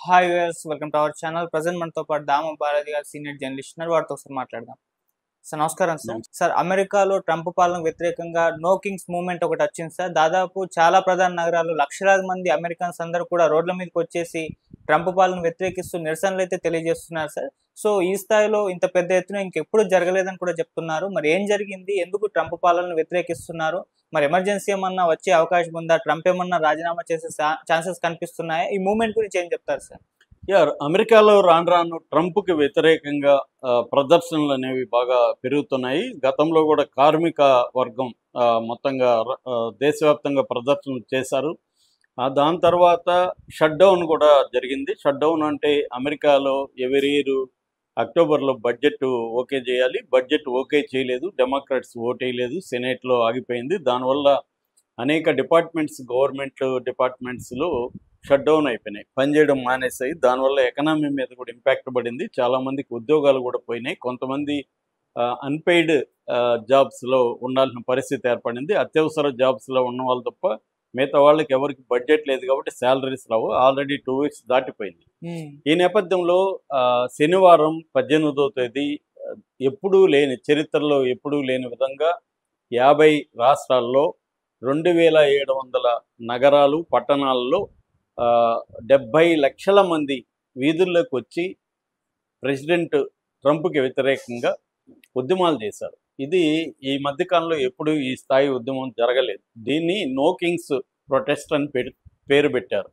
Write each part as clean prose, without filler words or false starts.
Hi viewers, welcome to our channel. Present మనతో పాటు దామ భారతి గారు సీనియర్ జర్నలిస్ట్ ఉన్నారు. వారితో ఒకసారి మాట్లాడదాం. సార్ నమస్కారం సార్. సార్, అమెరికాలో ట్రంప్ పాలనకు వ్యతిరేకంగా నో కింగ్స్ మూవ్మెంట్ ఒకటి వచ్చింది సార్. దాదాపు చాలా ప్రధాన నగరాలు లక్షలాది మంది అమెరికన్స్ అందరూ కూడా రోడ్ల మీదకి వచ్చేసి ట్రంప్ పాలన వ్యతిరేకిస్తూ నిరసనలు అయితే తెలియజేస్తున్నారు సార్. సో ఈ స్థాయిలో ఇంత పెద్ద ఎత్తున ఇంకెప్పుడు జరగలేదని కూడా చెప్తున్నారు. మరి ఏం జరిగింది? ఎందుకు ట్రంప్ పాలనను వ్యతిరేకిస్తున్నారు? మరి ఎమర్జెన్సీ ఏమన్నా వచ్చే అవకాశం ఉందా? ట్రంప్ ఏమన్నా రాజీనామా చేసే ఛాన్సెస్ కనిపిస్తున్నాయా? ఈ మూవ్మెంట్ గురించి ఏం చెప్తారు సార్? అమెరికాలో రాను రాను ట్రంప్కి వ్యతిరేకంగా ప్రదర్శనలు అనేవి బాగా పెరుగుతున్నాయి. గతంలో కూడా కార్మిక వర్గం మొత్తంగా దేశవ్యాప్తంగా ప్రదర్శనలు చేశారు. దాని తర్వాత షట్ డౌన్ కూడా జరిగింది. షట్ డౌన్ అంటే అమెరికాలో ఎవరీ ఇయర్ అక్టోబర్లో బడ్జెట్ ఓకే చేయాలి. బడ్జెట్ ఓకే చేయలేదు, డెమోక్రాట్స్ ఓటేయలేదు, సెనేట్లో ఆగిపోయింది. దానివల్ల అనేక డిపార్ట్మెంట్స్, గవర్నమెంట్ డిపార్ట్మెంట్స్లో షట్ డౌన్ అయిపోయినాయి, పనిచేయడం మానేసాయి. దానివల్ల ఎకనామీ మీద కూడా ఇంపాక్ట్ పడింది. చాలామందికి ఉద్యోగాలు కూడా పోయినాయి. కొంతమంది అన్పెయిడ్ జాబ్స్లో ఉండాల్సిన పరిస్థితి ఏర్పడింది. అత్యవసర జాబ్స్లో ఉన్న వాళ్ళు తప్ప మిగతా వాళ్ళకి ఎవరికి బడ్జెట్ లేదు కాబట్టి శాలరీస్ రావు. ఆల్రెడీ 2 weeks దాటిపోయింది. ఈ నేపథ్యంలో శనివారం 18వ తేదీ చరిత్రలో ఎప్పుడూ లేని విధంగా 50 రాష్ట్రాల్లో 2700 నగరాలు, పట్టణాల్లో 70 లక్షల మంది వీధుల్లోకి వచ్చి ప్రెసిడెంట్ ట్రంప్కి వ్యతిరేకంగా ఉద్యమాలు చేశారు. ఇది ఈ మధ్యకాలంలో ఎప్పుడు ఈ స్థాయి ఉద్యమం జరగలేదు. దీన్ని నో కింగ్స్ ప్రొటెస్ట్ అని పేరు పెట్టారు.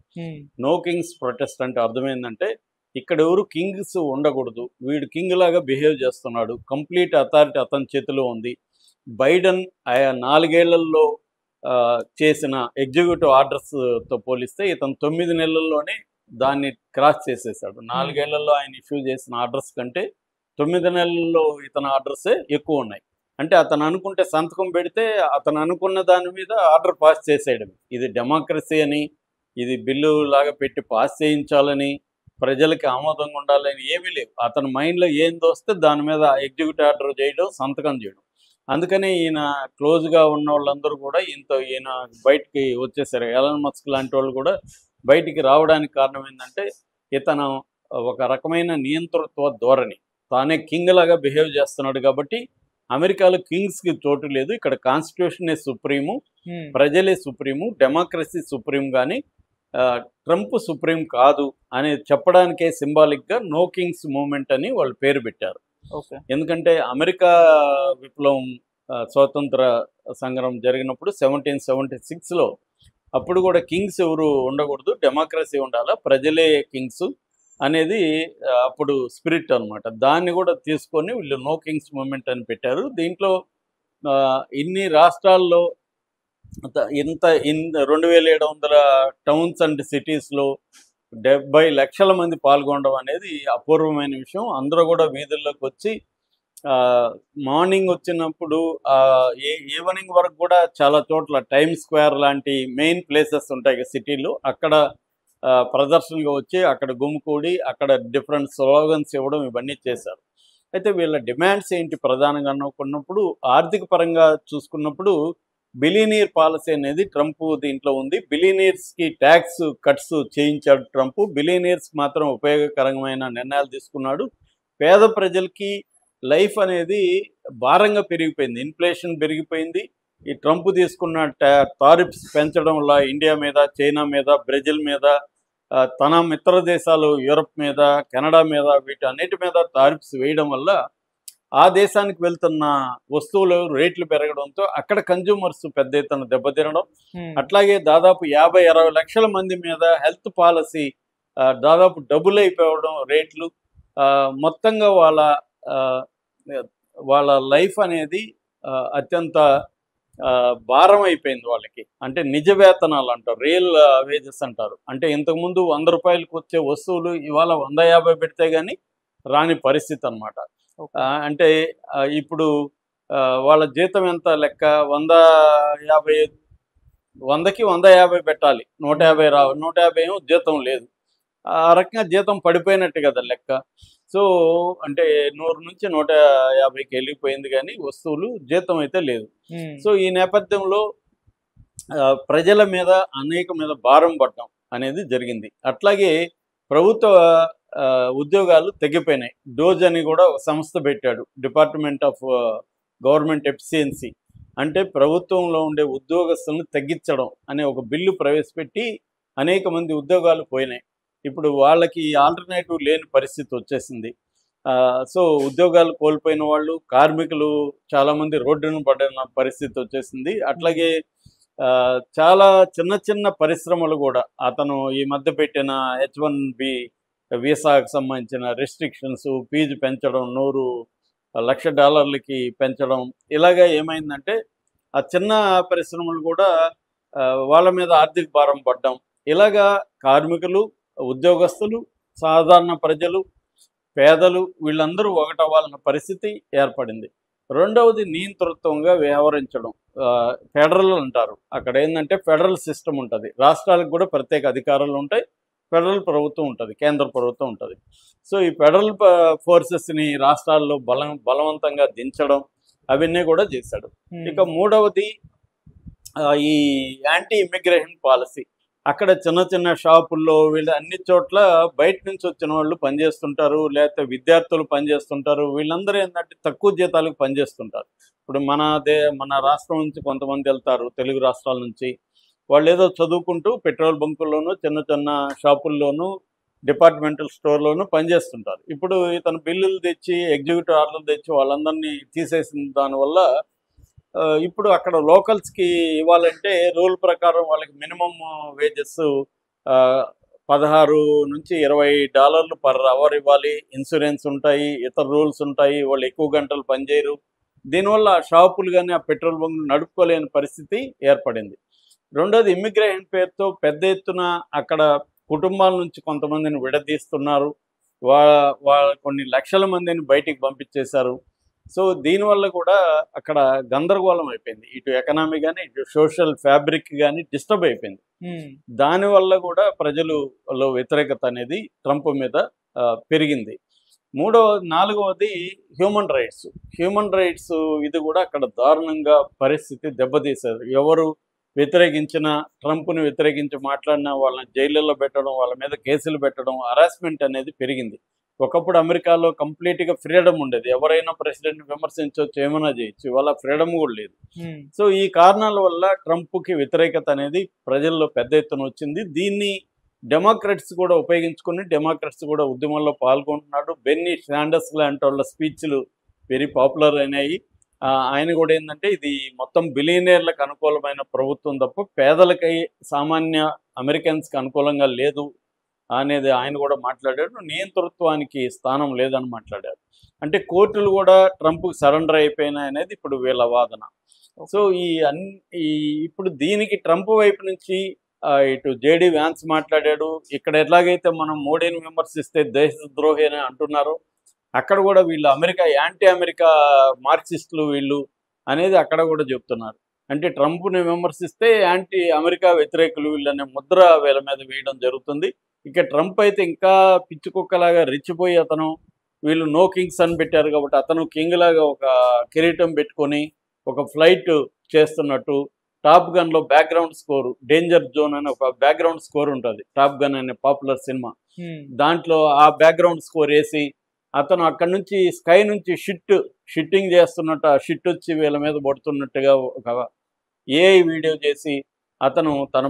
నో కింగ్స్ ప్రొటెస్ట్ అంటే అర్థమైందంటే ఇక్కడ ఎవరు కింగ్స్ ఉండకూడదు, వీడు కింగ్ లాగా బిహేవ్ చేస్తున్నాడు, కంప్లీట్ అథారిటీ అతని చేతిలో ఉంది. బైడెన్ 4 ఏళ్లలో చేసిన ఎగ్జిక్యూటివ్ ఆర్డర్స్తో పోలిస్తే ఇతను 9 నెలల్లోనే దాన్ని క్రాస్ చేసేసాడు. 4 ఏళ్లలో ఆయన ఇష్యూ చేసిన ఆర్డర్స్ కంటే 9 నెలల్లో ఇతని ఆర్డర్సే ఎక్కువ ఉన్నాయి. అంటే అతను అనుకుంటే సంతకం పెడితే అతను అనుకున్న దాని మీద ఆర్డర్ పాస్ చేసేయడం. ఇది డెమోక్రసీ అని, ఇది బిల్లు లాగా పెట్టి పాస్ చేయించాలని, ప్రజలకి ఆమోదంగా ఉండాలని ఏమీ లేవు. అతని మైండ్లో ఏం దోస్తే దాని మీద ఎగ్జిక్యూటివ్ ఆర్డర్ చేయడం, సంతకం చేయడం. అందుకనే ఈయన క్లోజ్గా ఉన్న వాళ్ళందరూ కూడా ఈయన బయటికి వచ్చేసారు. ఎలాన్ మస్క్ లాంటి వాళ్ళు కూడా బయటికి రావడానికి కారణం ఏంటంటే ఇతను ఒక రకమైన నియంతృత్వ ధోరణి, తానే కింగ్ లాగా బిహేవ్ చేస్తున్నాడు. కాబట్టి అమెరికాలో కింగ్స్కి చోటు లేదు. ఇక్కడ కాన్స్టిట్యూషనే సుప్రీము, ప్రజలే సుప్రీము, డెమోక్రసీ సుప్రీం, కానీ ట్రంప్ సుప్రీం కాదు అని చెప్పడానికే సింబాలిక్గా నో కింగ్స్ మూవ్మెంట్ అని వాళ్ళు పేరు పెట్టారు. ఎందుకంటే అమెరికా విప్లవం, స్వాతంత్ర సంగ్రామం జరిగినప్పుడు 1776లో అప్పుడు కూడా కింగ్స్ ఎవరు ఉండకూడదు, డెమోక్రసీ ఉండాలా, ప్రజలే కింగ్స్ అనేది అప్పుడు స్పిరిట్ అనమాట. దాన్ని కూడా తీసుకొని వీళ్ళు నో కింగ్స్ మూవ్మెంట్ అని పెట్టారు. దీంట్లో ఇన్ని రాష్ట్రాల్లో 2700 టౌన్స్ అండ్ సిటీస్లో 70 లక్షల మంది పాల్గొనడం అనేది అపూర్వమైన విషయం. అందరూ కూడా వీధుల్లోకి వచ్చి మార్నింగ్ వచ్చినప్పుడు ఈవినింగ్ వరకు కూడా చాలా చోట్ల టైమ్ స్క్వేర్ లాంటి మెయిన్ ప్లేసెస్ ఉంటాయి సిటీలో, అక్కడ ప్రదర్శనగా వచ్చి అక్కడ గుమికూడి అక్కడ డిఫరెంట్ స్లోగన్స్ ఇవ్వడం, ఇవన్నీ చేశారు. అయితే వీళ్ళ డిమాండ్స్ ఏంటి ప్రధానంగా అనుకున్నప్పుడు, ఆర్థిక పరంగా చూసుకున్నప్పుడు బిలియనీర్ పాలసీ అనేది ట్రంప్ దీంట్లో ఉంది. బిలియనీర్స్కి ట్యాక్స్ కట్స్ చేయించాడు ట్రంప్. బిలియనీర్స్కి మాత్రం ఉపయోగకరమైన నిర్ణయాలు తీసుకున్నాడు. పేద ప్రజలకి లైఫ్ అనేది భారంగా పెరిగిపోయింది, ఇన్ఫ్లేషన్ పెరిగిపోయింది. ఈ ట్రంప్ తీసుకున్న టారిఫ్స్ పెంచడం వల్ల ఇండియా మీద, చైనా మీద, బ్రెజిల్ మీద, తన మిత్ర దేశాలు యూరప్ మీద, కెనడా మీద, వీటన్నిటి మీద టారిఫ్స్ వేయడం వల్ల ఆ దేశానికి వెళ్తున్న వస్తువులు రేట్లు పెరగడంతో అక్కడ కన్జ్యూమర్స్ పెద్ద ఎత్తున దెబ్బతినడం. అట్లాగే దాదాపు 50-60 లక్షల మంది మీద హెల్త్ పాలసీ దాదాపు డబుల్ అయిపోవడం రేట్లు. మొత్తంగా వాళ్ళ లైఫ్ అనేది అత్యంత భారం అయిపోయింది వాళ్ళకి. అంటే నిజ వేతనాలు అంటారు, రియల్ వేజెస్ అంటారు. అంటే ఇంతకుముందు 100 రూపాయలకు వచ్చే వస్తువులు ఇవాళ 150 పెడితే కానీ రాని పరిస్థితి అనమాట. అంటే ఇప్పుడు వాళ్ళ జీతం ఎంత లెక్క, 100కి 150 పెట్టాలి, 150 రావు, 150 ఏమో జీతం లేదు. ఆ రకంగా జీతం పడిపోయినట్టు కదా లెక్క. సో అంటే 100 నుంచి 150కి వెళ్ళిపోయింది, కానీ వస్తువులు, జీతం అయితే లేదు. సో ఈ నేపథ్యంలో ప్రజల మీద, అనేక మీద భారం పడడం అనేది జరిగింది. అట్లాగే ప్రభుత్వ ఉద్యోగాలు తగ్గిపోయినాయి. డోజ్ అని కూడా ఒక సంస్థ పెట్టాడు, డిపార్ట్మెంట్ ఆఫ్ గవర్నమెంట్ ఎఫిషియన్సీ. అంటే ప్రభుత్వంలో ఉండే ఉద్యోగస్తులను తగ్గించడం అనే ఒక బిల్లు ప్రవేశపెట్టి అనేక మంది ఉద్యోగాలు పోయినాయి. ఇప్పుడు వాళ్ళకి ఆల్టర్నేటివ్ లేని పరిస్థితి వచ్చేసింది. సో ఉద్యోగాలు కోల్పోయిన వాళ్ళు, కార్మికులు చాలామంది రోడ్డున పడిన పరిస్థితి వచ్చేసింది. అట్లాగే చాలా చిన్న చిన్న పరిశ్రమలు కూడా అతను ఈ మధ్య పెట్టిన H1B వీసాకు సంబంధించిన రెస్ట్రిక్షన్స్, ఫీజు పెంచడం, $100,00,000 పెంచడం, ఇలాగా ఏమైందంటే ఆ చిన్న పరిశ్రమలు కూడా వాళ్ళ మీద ఆర్థిక భారం పడ్డం. ఇలాగా కార్మికులు, ఉద్యోగస్తులు, సాధారణ ప్రజలు, పేదలు వీళ్ళందరూ ఒకటవ్వాలన్న పరిస్థితి ఏర్పడింది. రెండవది నియంతృత్వంగా వ్యవహరించడం. ఫెడరల్ అంటారు. అక్కడ ఏంటంటే ఫెడరల్ సిస్టమ్ ఉంటుంది. రాష్ట్రాలకు కూడా ప్రత్యేక అధికారాలు ఉంటాయి. ఫెడరల్ ప్రభుత్వం ఉంటుంది, కేంద్ర ప్రభుత్వం ఉంటుంది. సో ఈ ఫెడరల్ ఫోర్సెస్ని రాష్ట్రాల్లో బలవంతంగా దించడం అవన్నీ కూడా చేశాడు. ఇక మూడవది ఈ యాంటీ ఇమిగ్రేషన్ పాలసీ. అక్కడ చిన్న చిన్న షాపుల్లో వీళ్ళు అన్ని చోట్ల బయట నుంచి వచ్చిన వాళ్ళు పనిచేస్తుంటారు, లేకపోతే విద్యార్థులు పనిచేస్తుంటారు. వీళ్ళందరూ ఏంటంటే తక్కువ జీతాలకు పనిచేస్తుంటారు. ఇప్పుడు మన రాష్ట్రం నుంచి కొంతమంది వెళ్తారు, తెలుగు రాష్ట్రాల నుంచి. వాళ్ళు ఏదో చదువుకుంటూ పెట్రోల్ బంకుల్లోనూ, చిన్న చిన్న షాపుల్లోనూ, డిపార్ట్మెంటల్ స్టోర్లోనూ పనిచేస్తుంటారు. ఇప్పుడు ఇతను బిల్లులు తెచ్చి, ఎగ్జిక్యూటివ్ ఆర్డర్లు తెచ్చి వాళ్ళందరినీ తీసేసిన దానివల్ల ఇప్పుడు అక్కడ లోకల్స్కి ఇవ్వాలంటే రూల్ ప్రకారం వాళ్ళకి మినిమం వేజెస్ $16 నుంచి $20 పర్ అవర్ ఇవ్వాలి. ఇన్సూరెన్స్ ఉంటాయి, ఇతర రూల్స్ ఉంటాయి. వాళ్ళు ఎక్కువ గంటలు పనిచేయరు. దీనివల్ల ఆ షాపులు కానీ ఆ పెట్రోల్ బంకులు నడుపుకోలేని పరిస్థితి ఏర్పడింది. రెండోది ఇమ్మిగ్రేషన్ పేరుతో పెద్ద ఎత్తున అక్కడ కుటుంబాల నుంచి కొంతమందిని విడదీస్తున్నారు. కొన్ని లక్షల మందిని బయటికి పంపించేశారు. సో దీనివల్ల కూడా అక్కడ గందరగోళం అయిపోయింది. ఇటు ఎకనామీ కానీ, ఇటు సోషల్ ఫ్యాబ్రిక్ కానీ డిస్టర్బ్ అయిపోయింది. దానివల్ల కూడా ప్రజలలో వ్యతిరేకత అనేది ట్రంప్ మీద పెరిగింది. నాలుగవది హ్యూమన్ రైట్స్. హ్యూమన్ రైట్స్ ఇది కూడా అక్కడ దారుణంగా పరిస్థితి దెబ్బతీశారు. ఎవరు వ్యతిరేకించిన, ట్రంప్ను వ్యతిరేకించి మాట్లాడిన వాళ్ళని జైళ్ళల్లో పెట్టడం, వాళ్ళ మీద కేసులు పెట్టడం, హరాస్మెంట్ అనేది పెరిగింది. ఒకప్పుడు అమెరికాలో కంప్లీట్గా ఫ్రీడమ్ ఉండేది. ఎవరైనా ప్రెసిడెంట్ విమర్శించవచ్చు, ఏమైనా చేయొచ్చు. ఇవాళ ఫ్రీడమ్ కూడా లేదు. సో ఈ కారణాల వల్ల ట్రంప్కి వ్యతిరేకత అనేది ప్రజల్లో పెద్ద ఎత్తున వచ్చింది. దీన్ని డెమోక్రట్స్ కూడా ఉపయోగించుకుని, డెమోక్రట్స్ కూడా ఉద్యమంలో పాల్గొంటున్నాడు. బెన్నీ శాండర్స్ లాంటి వాళ్ళ స్పీచ్లు వెరీ పాపులర్ అయినాయి. ఆయన కూడా ఏంటంటే ఇది మొత్తం బిలియనీర్లకు అనుకూలమైన ప్రభుత్వం తప్ప పేదలకై, సామాన్య అమెరికన్స్కి అనుకూలంగా లేదు అనేది ఆయన కూడా మాట్లాడాడు. నియంతృత్వానికి స్థానం లేదని మాట్లాడారు. అంటే కోర్టులు కూడా ట్రంప్కి సరెండర్ అయిపోయినాయి అనేది ఇప్పుడు వీళ్ళ వాదన. సో ఇప్పుడు దీనికి ట్రంప్ వైపు నుంచి ఇటు జేడీ వ్యాన్స్ మాట్లాడాడు. ఇక్కడ ఎట్లాగైతే మనం మోడీని విమర్శిస్తే దేశద్రోహి అని అంటున్నారో, అక్కడ కూడా వీళ్ళు యాంటీ అమెరికా మార్క్సిస్టులు వీళ్ళు అనేది అక్కడ కూడా చెప్తున్నారు. అంటే ట్రంప్ని విమర్శిస్తే యాంటీ అమెరికా వ్యతిరేకులు వీళ్ళనే ముద్ర వీళ్ళ మీద వేయడం జరుగుతుంది. ఇక ట్రంప్ అయితే ఇంకా పిచ్చి కుక్కలాగా రెచ్చిపోయి వీళ్ళు నో కింగ్స్ అని పెట్టారు కాబట్టి అతను కింగ్ లాగా ఒక కిరీటం పెట్టుకొని ఒక ఫ్లైట్ చేస్తున్నట్టు, టాప్ గన్లో బ్యాక్గ్రౌండ్ స్కోర్, డేంజర్ జోన్ అని ఒక బ్యాక్గ్రౌండ్ స్కోర్ ఉంటుంది టాప్ గన్ అనే పాపులర్ సినిమా. దాంట్లో ఆ బ్యాక్గ్రౌండ్ స్కోర్ వేసి అతను అక్కడి నుంచి స్కై నుంచి షిట్టింగ్ చేస్తున్నట్టు, ఆ షిట్ వచ్చి వీళ్ళ మీద పడుతున్నట్టుగా ఒక ఏఐ వీడియో చేసి అతను తన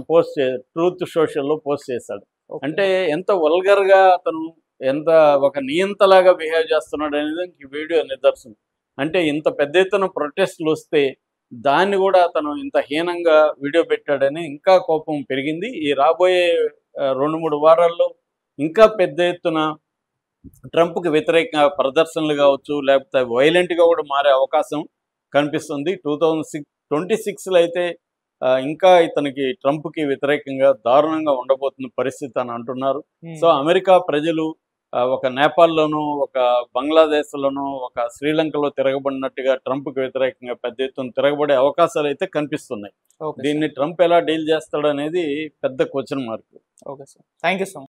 ట్రూత్ సోషల్లో పోస్ట్ చేశాడు. అంటే ఎంత వల్గర్గా అతను ఎంత ఒక నియంతలాగా బిహేవ్ చేస్తున్నాడు అనేది ఈ వీడియో నిదర్శనం. అంటే ఇంత పెద్ద ఎత్తున ప్రొటెస్టులు వస్తే దాన్ని కూడా అతను ఇంత హీనంగా వీడియో పెట్టాడని ఇంకా కోపం పెరిగింది. ఈ రాబోయే 2-3 వారాల్లో ఇంకా పెద్ద ఎత్తున ట్రంప్కి వ్యతిరేక ప్రదర్శనలు కావచ్చు, లేకపోతే వైలెంట్గా కూడా మారే అవకాశం కనిపిస్తుంది. 2026లో అయితే ఇంకా ఇతనికి ట్రంప్కి వ్యతిరేకంగా దారుణంగా ఉండబోతున్న పరిస్థితి అని అంటున్నారు. సో అమెరికా ప్రజలు ఒక నేపాల్లోనూ, ఒక బంగ్లాదేశ్లోనూ, ఒక శ్రీలంకలో తిరగబడినట్టుగా ట్రంప్కి వ్యతిరేకంగా పెద్ద ఎత్తున తిరగబడే అవకాశాలు అయితే కనిపిస్తున్నాయి. దీన్ని ట్రంప్ ఎలా డీల్ చేస్తాడు అనేది పెద్ద question mark. Okay sir, thank you so much.